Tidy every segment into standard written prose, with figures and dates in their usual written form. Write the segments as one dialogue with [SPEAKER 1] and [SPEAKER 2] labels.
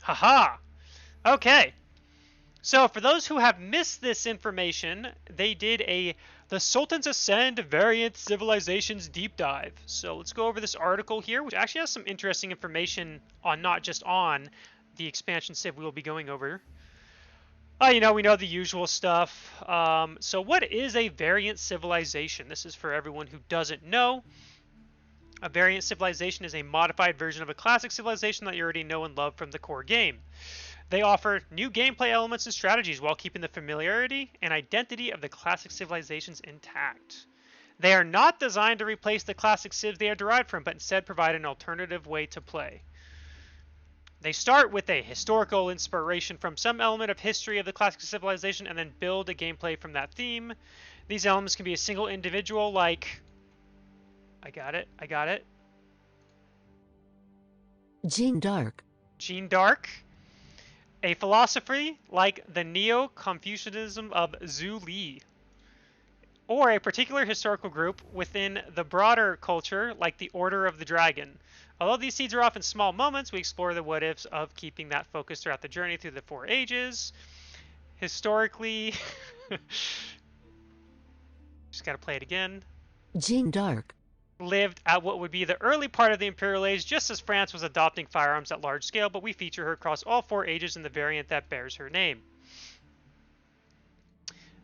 [SPEAKER 1] Haha! Okay. So for those who have missed this information, they did a The Sultan's Ascend Variant Civilizations deep dive. So let's go over this article here, which actually has some interesting information on not just on the expansion civ we will be going over. We know the usual stuff. So what is a variant civilization? This is for everyone who doesn't know. A variant civilization is a modified version of a classic civilization that you already know and love from the core game. They offer new gameplay elements and strategies while keeping the familiarity and identity of the classic civilizations intact. They are not designed to replace the classic civs they are derived from, but instead provide an alternative way to play. They start with a historical inspiration from some element of history of the classic civilization and then build a gameplay from that theme. These elements can be a single individual like... I got it.
[SPEAKER 2] Jeanne d'Arc.
[SPEAKER 1] Jeanne d'Arc. A philosophy like the Neo-Confucianism of Zhu Li. Or a particular historical group within the broader culture like the Order of the Dragon. Although these seeds are often small moments, we explore the what-ifs of keeping that focus throughout the journey through the 4 ages. Historically... just gotta play it again.
[SPEAKER 2] Jeanne d'Arc
[SPEAKER 1] lived at what would be the early part of the Imperial Age, just as France was adopting firearms at large scale, but we feature her across all 4 ages in the variant that bears her name.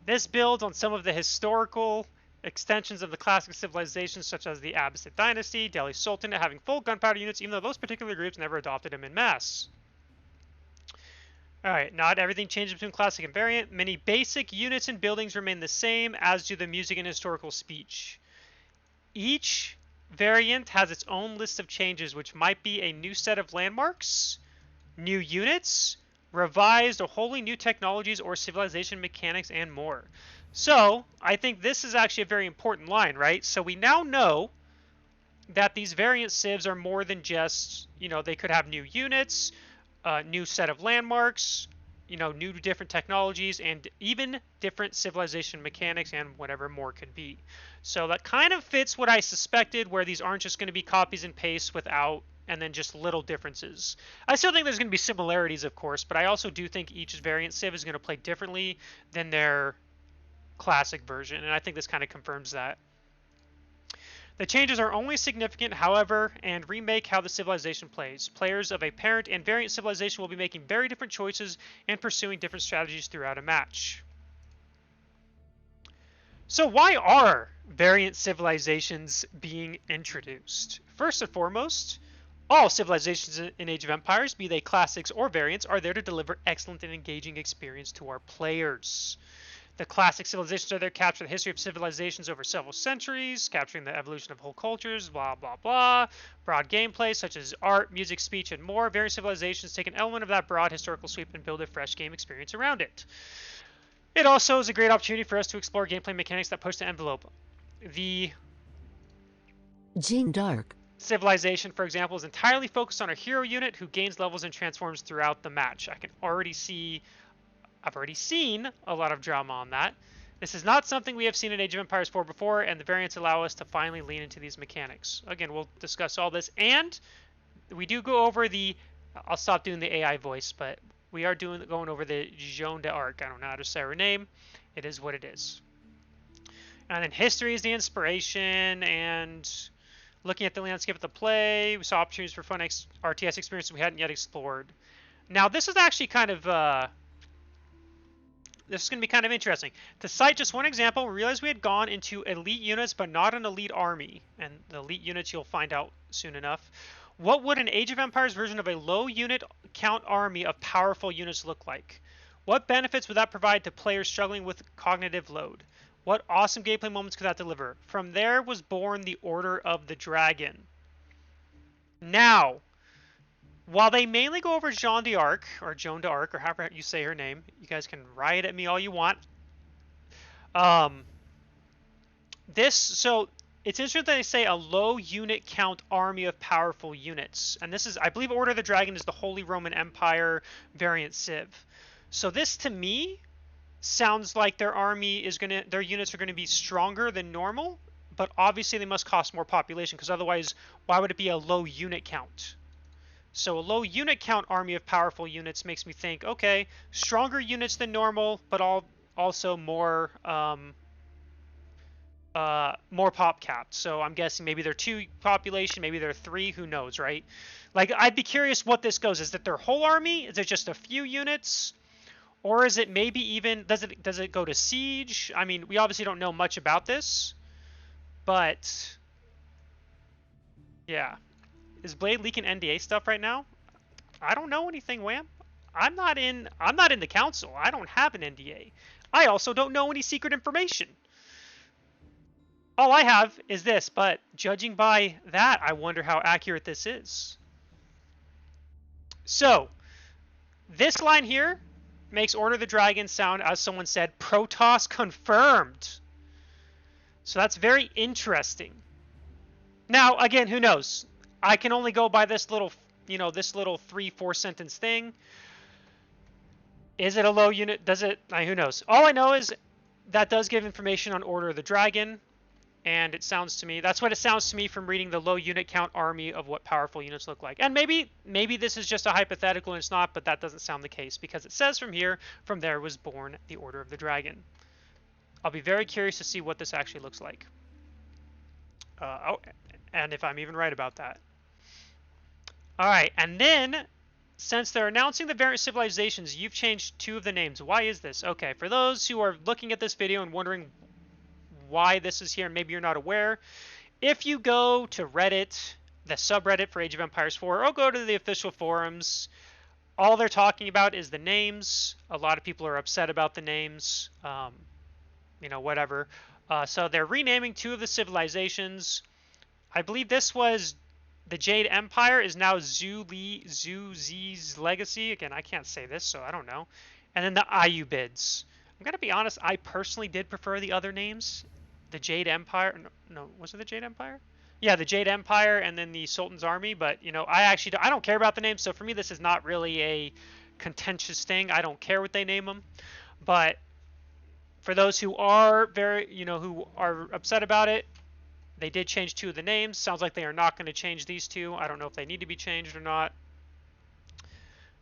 [SPEAKER 1] This builds on some of the historical extensions of the classic civilizations, such as the Abbasid Dynasty, Delhi Sultanate having full gunpowder units, even though those particular groups never adopted them en masse. Alright, not everything changes between classic and variant. Many basic units and buildings remain the same, as do the music and historical speech. Each variant has its own list of changes, which might be a new set of landmarks, new units, revised or wholly new technologies or civilization mechanics, and more. So, I think this is actually a very important line, right? So we now know that these variant civs are more than just, they could have new units, new set of landmarks, new different technologies, and even different civilization mechanics and whatever more could be. So that kind of fits what I suspected, where these aren't just going to be copies and pastes without, and then just little differences. I still think there's going to be similarities, of course, but I also do think each variant civ is going to play differently than their classic version, and I think this kind of confirms that. The changes are only significant, however, and remake how the civilization plays. Players of a parent and variant civilization will be making very different choices and pursuing different strategies throughout a match. So why are variant civilizations being introduced? First and foremost, all civilizations in Age of Empires, be they classics or variants, are there to deliver excellent and engaging experience to our players. The classic civilizations are there to capture the history of civilizations over several centuries, capturing the evolution of whole cultures, blah, blah, blah. Broad gameplay, such as art, music, speech, and more. Variant civilizations take an element of that broad historical sweep and build a fresh game experience around it. It also is a great opportunity for us to explore gameplay mechanics that push the envelope. The
[SPEAKER 2] Jeanne d'Arc
[SPEAKER 1] civilization, for example, is entirely focused on a hero unit who gains levels and transforms throughout the match. I've already seen a lot of drama on that. This is not something we have seen in Age of Empires 4 before, and the variants allow us to finally lean into these mechanics. Again, we'll discuss all this, and we do go over I'll stop doing the AI voice, but we are going over the Jeanne d'Arc. I don't know how to say her name. It is what it is. And then history is the inspiration, and looking at the landscape of the play, we saw opportunities for fun RTS experiences we hadn't yet explored. Now, this is actually kind of... this is going to be kind of interesting. To cite just one example, we realized we had gone into elite units, but not an elite army. And the elite units you'll find out soon enough. What would an Age of Empires version of a low unit count army of powerful units look like? What benefits would that provide to players struggling with cognitive load? What awesome gameplay moments could that deliver? From there was born the Order of the Dragon. Now, while they mainly go over Jeanne d'Arc, or however you say her name, you guys can riot at me all you want. So it's interesting that they say a low unit count army of powerful units. And this is, I believe Order of the Dragon is the Holy Roman Empire variant civ. So this to me sounds like their units are gonna be stronger than normal, but obviously they must cost more population, because otherwise why would it be a low unit count? So a low unit count army of powerful units makes me think, okay, stronger units than normal, but also more more pop capped. So I'm guessing maybe they're 2 population, maybe they're 3, who knows, right? Like, I'd be curious what this goes. Is it their whole army? Is it just a few units? Or is it maybe even, does it go to siege? I mean, we obviously don't know much about this, but yeah. Is Blade leaking NDA stuff right now? I don't know anything, Wham. I'm not in the council. I don't have an NDA. I also don't know any secret information. All I have is this, but judging by that, I wonder how accurate this is. So, this line here makes Order of the Dragon sound, as someone said, Protoss confirmed. So that's very interesting. Now, again, who knows? I can only go by this little, this little 3-4 sentence thing. Is it a low unit? Does it? Who knows? All I know is that does give information on Order of the Dragon. And it sounds to me, that's what it sounds to me from reading the low unit count army of what powerful units look like. And maybe this is just a hypothetical and it's not, but that doesn't sound the case because it says from here, from there was born the Order of the Dragon. I'll be very curious to see what this actually looks like. And if I'm even right about that. All right, and then since they're announcing the variant civilizations, you've changed 2 of the names. Why is this? Okay, for those who are looking at this video and wondering why this is here, and maybe you're not aware, if you go to Reddit, the subreddit for Age of Empires 4, or go to the official forums, all they're talking about is the names. A lot of people are upset about the names, whatever. So they're renaming 2 of the civilizations. I believe this was the Jade Empire is now Zuzi's Legacy. Again, I can't say this, so I don't know. And then the Ayubids. I'm going to be honest, I personally did prefer the other names. The Jade Empire. No, was it the Jade Empire? Yeah, the Jade Empire and then the Sultan's Army. But, I don't care about the names. So for me, this is not really a contentious thing. I don't care what they name them. But for those who are who are upset about it, they did change 2 of the names. Sounds like they are not going to change these 2. I don't know if they need to be changed or not.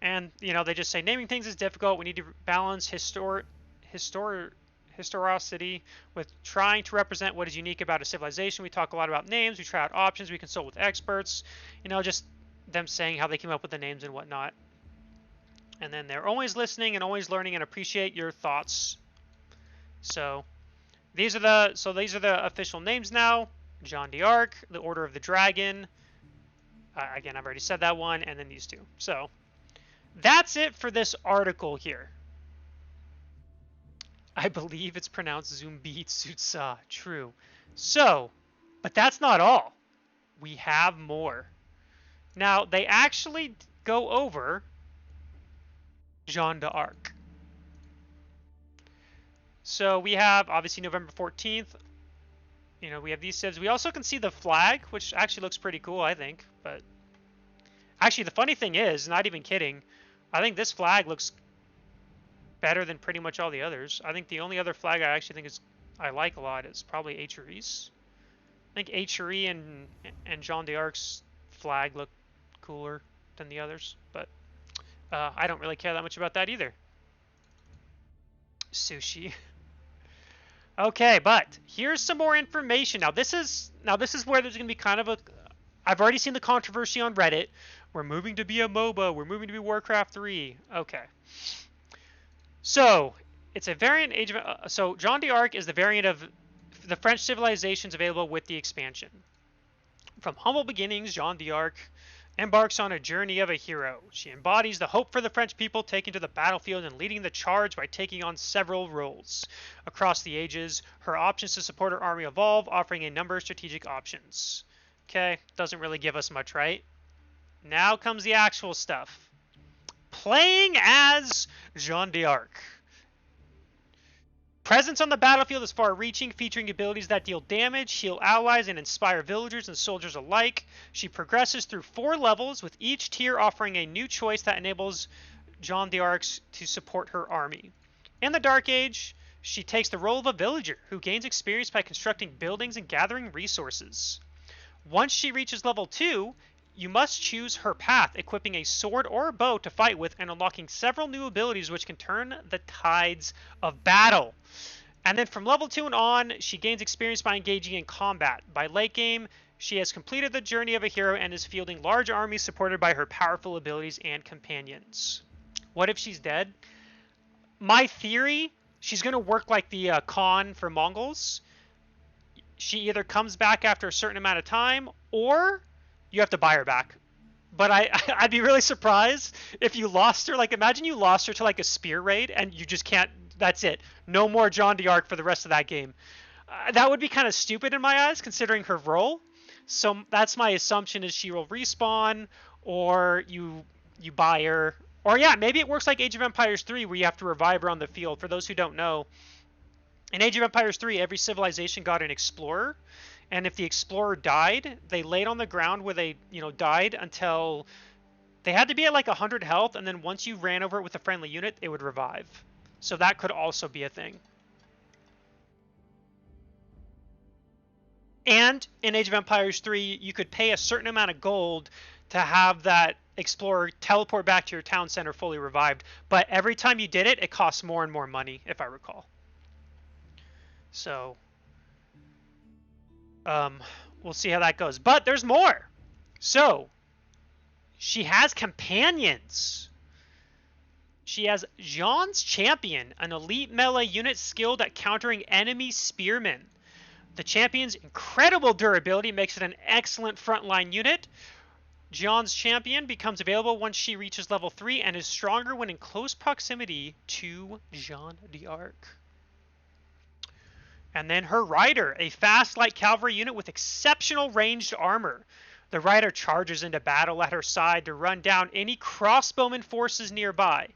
[SPEAKER 1] And, they just say naming things is difficult. We need to balance historicity with trying to represent what is unique about a civilization. We talk a lot about names. We try out options. We consult with experts. Just them saying how they came up with the names and whatnot. And then they're always listening and always learning and appreciate your thoughts. So these are the official names now. Jeanne d'Arc, the Order of the Dragon. Again, I've already said that one, and then these 2. So that's it for this article here. I believe it's pronounced Zumbitsutsa. True. So, but that's not all. We have more. Now, they actually go over Jeanne d'Arc. So we have, obviously, November 14th. We have these civs. We also can see the flag, which actually looks pretty cool, I think. But actually, the funny thing is, not even kidding, I think this flag looks better than pretty much all the others. I think the only other flag I actually think I like a lot is probably HRE's. I think HRE and Jeanne d'Arc's flag look cooler than the others, but I don't really care that much about that either. Sushi. Okay, but here's some more information. Now this is where there's going to be kind of a. I've already seen the controversy on Reddit. We're moving to be a MOBA. We're moving to be Warcraft 3. Okay. So it's a variant so Jeanne d'Arc is the variant of the French civilizations available with the expansion. From humble beginnings, Jeanne d'Arc embarks on a journey of a hero. She embodies the hope for the French people taking to the battlefield and leading the charge by taking on several roles. Across the ages, her options to support her army evolve, offering a number of strategic options. Okay, doesn't really give us much, right? Now comes the actual stuff. Playing as Jeanne d'Arc. Presence on the battlefield is far-reaching, featuring abilities that deal damage, heal allies, and inspire villagers and soldiers alike. She progresses through 4 levels, with each tier offering a new choice that enables Jeanne d'Arc to support her army. In the Dark Age, she takes the role of a villager, who gains experience by constructing buildings and gathering resources. Once she reaches level 2, You must choose her path, equipping a sword or a bow to fight with and unlocking several new abilities which can turn the tides of battle. And then from level 2 and on, she gains experience by engaging in combat. By late game, she has completed the journey of a hero and is fielding large armies supported by her powerful abilities and companions. What if she's dead? My theory, she's going to work like the Khan for Mongols. She either comes back after a certain amount of time, or you have to buy her back. But I'd be really surprised if you lost her. Like, imagine you lost her to like a spear raid and you just can't. That's it. No more Jeanne d'Arc for the rest of that game. That would be kind of stupid in my eyes, considering her role. So that's my assumption, is she will respawn, or you buy her, or yeah, maybe it works like Age of Empires 3, where you have to revive her on the field. For those who don't know, in Age of Empires 3, every civilization got an explorer, and if the explorer died, they laid on the ground where they, died until they had to be at like 100 health, and then once you ran over it with a friendly unit, it would revive. So that could also be a thing. And in Age of Empires 3, you could pay a certain amount of gold to have that explorer teleport back to your town center fully revived. But every time you did it, it cost more and more money, if I recall. So, we'll see how that goes. But there's more. So, she has companions. She has Jeanne's Champion, an elite melee unit skilled at countering enemy spearmen. The champion's incredible durability makes it an excellent frontline unit. Jeanne's Champion becomes available once she reaches level 3 and is stronger when in close proximity to Jeanne d'Arc. And then her Rider, a fast light cavalry unit with exceptional ranged armor. The Rider charges into battle at her side to run down any crossbowman forces nearby.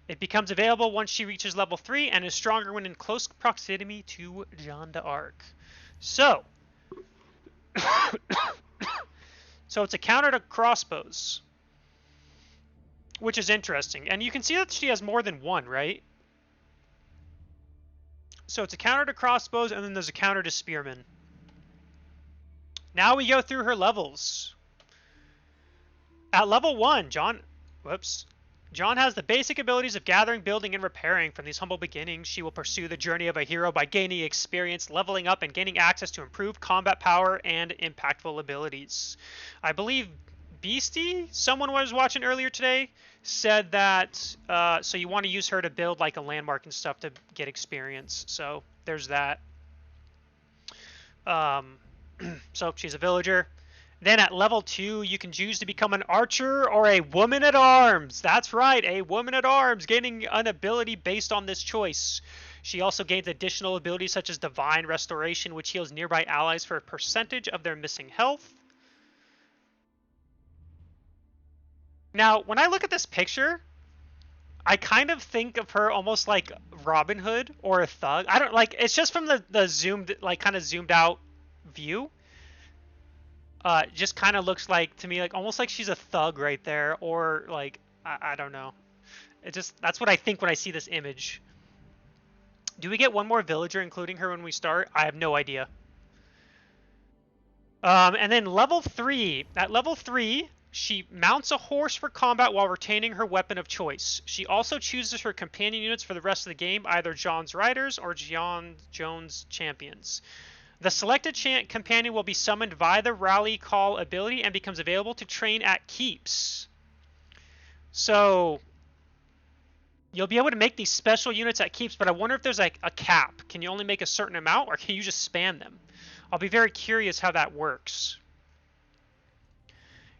[SPEAKER 1] It becomes available once she reaches level 3 and is stronger when in close proximity to Jeanne d'Arc. So, it's a counter to crossbows, which is interesting. And you can see that she has more than one, right? So it's a counter to crossbows, and then there's a counter to spearmen. Now we go through her levels. At level 1, Jeanne has the basic abilities of gathering, building, and repairing. From these humble beginnings, she will pursue the journey of a hero by gaining experience, leveling up, and gaining access to improved combat power and impactful abilities. I believe Beastie, someone was watching earlier today, said that so you want to use her to build like a landmark and stuff to get experience. So there's that. So she's a villager. Then at level 2, you can choose to become an archer or a woman-at-arms. That's right, a woman-at-arms, gaining an ability based on this choice. She also gains additional abilities such as Divine Restoration, which heals nearby allies for a percentage of their missing health. Now, when I look at this picture, I kind of think of her almost like Robin Hood or a thug. I don't like, it's just from the zoomed, like kind of zoomed out view. Just kind of looks like, to me, like almost like she's a thug right there, or like, I don't know. It just, that's what I think when I see this image. Do we get one more villager including her when we start? I have no idea. And then level 3. At level 3, she mounts a horse for combat while retaining her weapon of choice. She also chooses her companion units for the rest of the game, either Jeanne's Riders or Jeanne's Champions. The selected companion will be summoned via the Rally Call ability and becomes available to train at keeps. So you'll be able to make these special units at keeps, but I wonder if there's like a cap. Can you only make a certain amount, or can you just spam them? I'll be very curious how that works.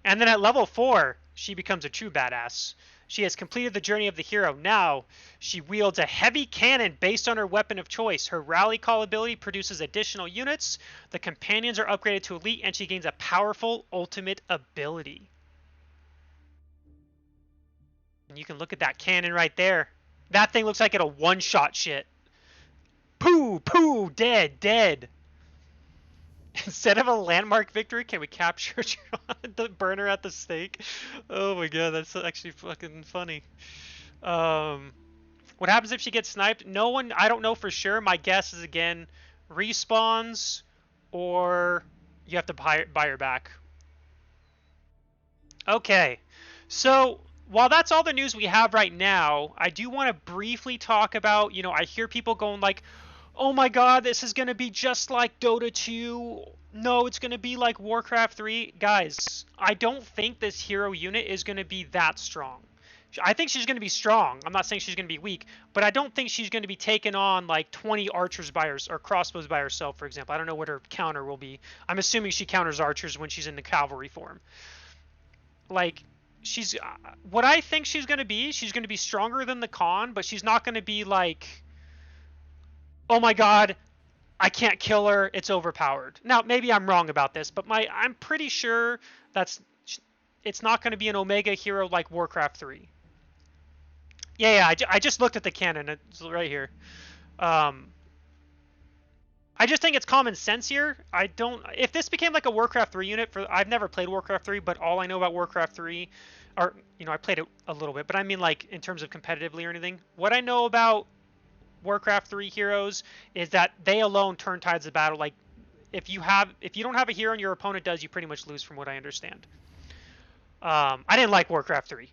[SPEAKER 1] And then at level 4, she becomes a true badass. She has completed the journey of the hero. Now, she wields a heavy cannon based on her weapon of choice. Her Rally Call ability produces additional units. The companions are upgraded to elite, and she gains a powerful ultimate ability. And you can look at that cannon right there. That thing looks like it'll one-shot shit. Poo, poo, dead, dead. Instead of a landmark victory, can we capture the burner at the stake? Oh my god, that's actually fucking funny. What happens if she gets sniped? No one, I don't know for sure. My guess is, again, respawns, or you have to buy her back. Okay, so while that's all the news we have right now, I do want to briefly talk about, I hear people going like, oh my god, this is going to be just like Dota 2. No, it's going to be like Warcraft 3. Guys, I don't think this hero unit is going to be that strong. I think she's going to be strong. I'm not saying she's going to be weak, but I don't think she's going to be taking on like 20 archers by her or crossbows by herself, for example. I don't know what her counter will be. I'm assuming she counters archers when she's in the cavalry form. Like, she's what I think she's going to be. She's going to be stronger than the Khan, but she's not going to be like, oh my god, I can't kill her, it's overpowered. Now, maybe I'm wrong about this, but I'm pretty sure it's not going to be an Omega hero like Warcraft 3. Yeah, I just looked at the canon. It's right here. I just think it's common sense here. If this became like a Warcraft 3 unit, I've never played Warcraft 3, but all I know about Warcraft 3, or, I played it a little bit, but I mean like in terms of competitively or anything. What I know about Warcraft 3 heroes is that they alone turn tides of battle. Like, if you don't have a hero and your opponent does, you pretty much lose from what I understand. I didn't like Warcraft 3.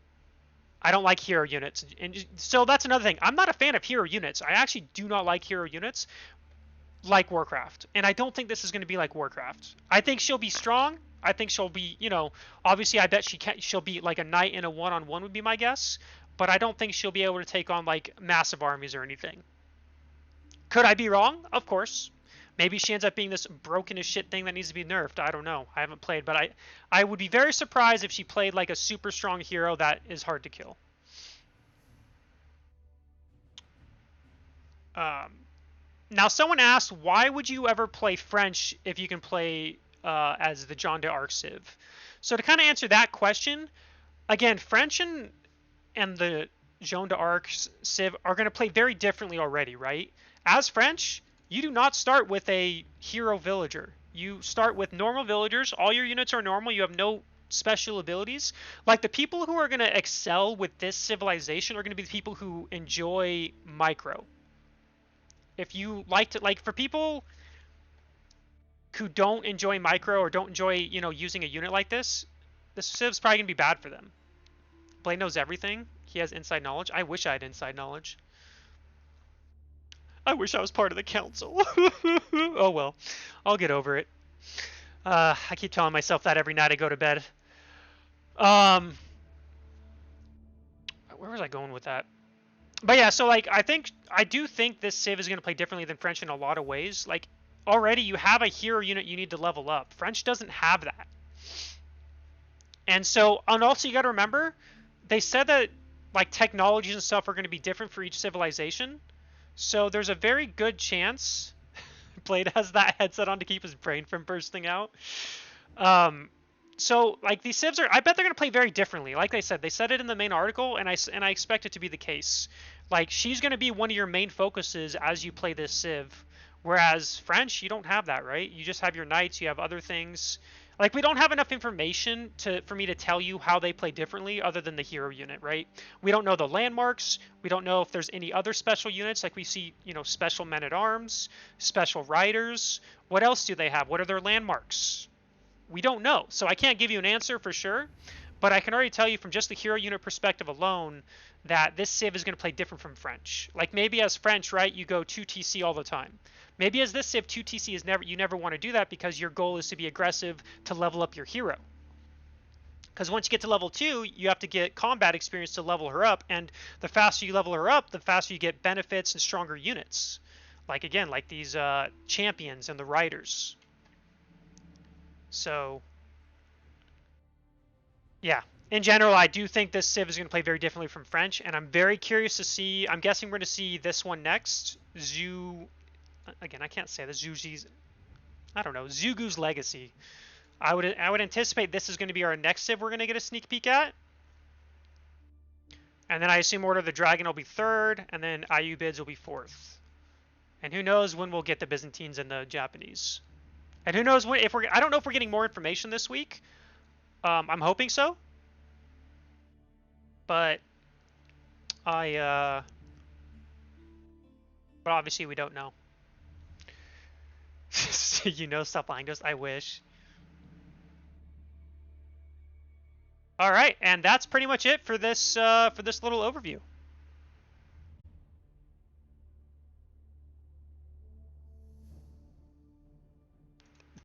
[SPEAKER 1] I don't like hero units. And so that's another thing. I'm not a fan of hero units. I actually do not like hero units like Warcraft. And I don't think this is going to be like Warcraft. I think she'll be strong. I think she'll be, obviously I bet she'll be like a knight in a one-on-one would be my guess. But I don't think she'll be able to take on like massive armies or anything. Could I be wrong? Of course. Maybe she ends up being this broken as shit thing that needs to be nerfed. I don't know. I haven't played, but I would be very surprised if she played like a super strong hero that is hard to kill. Now, someone asked, why would you ever play French if you can play as the Jeanne d'Arc Civ? So to kind of answer that question, again, French and the Jeanne d'Arc Civ are going to play very differently already, right? As French, you do not start with a hero villager. You start with normal villagers. All your units are normal. You have no special abilities. Like, the people who are going to excel with this civilization are going to be the people who enjoy micro. If you like to, like, for people who don't enjoy micro or don't enjoy, using a unit like this Civ's probably going to be bad for them. Blade knows everything. He has inside knowledge. I wish I had inside knowledge. I wish I was part of the council. Oh well, I'll get over it. I keep telling myself that every night I go to bed. Where was I going with that? But yeah, so like I do think this Civ is going to play differently than French in a lot of ways. Like, already you have a hero unit you need to level up. French doesn't have that. And also you got to remember, they said that like technologies and stuff are going to be different for each civilization. So there's a very good chance Blade has that headset on to keep his brain from bursting out. So like these civs I bet they're going to play very differently. Like they said it in the main article, and I expect it to be the case. Like, she's going to be one of your main focuses as you play this civ. Whereas French, you don't have that, right? You just have your knights, you have other things. Like, we don't have enough information for me to tell you how they play differently other than the hero unit, right? We don't know the landmarks. We don't know if there's any other special units. Like, we see, special men-at-arms, special riders. What else do they have? What are their landmarks? We don't know. So I can't give you an answer for sure. But I can already tell you from just the hero unit perspective alone that this civ is going to play different from French. Like, maybe as French, right, you go 2TC all the time. Maybe as this civ, 2TC is you never want to do that because your goal is to be aggressive to level up your hero. Because once you get to level 2, you have to get combat experience to level her up, and the faster you level her up, the faster you get benefits and stronger units. Like, again, like these champions and the riders. So, yeah. In general, I do think this civ is going to play very differently from French, and I'm very curious to see. I'm guessing we're going to see this one next. Again, I can't say this. Zugu's Legacy. I would anticipate this is going to be our next civ we're going to get a sneak peek at. And then I assume Order of the Dragon will be third, and then IU Bids will be fourth. And who knows when we'll get the Byzantines and the Japanese. And who knows when, I don't know if we're getting more information this week. I'm hoping so. But but obviously we don't know. Stop lying to us. I wish. All right, and that's pretty much it for this little overview.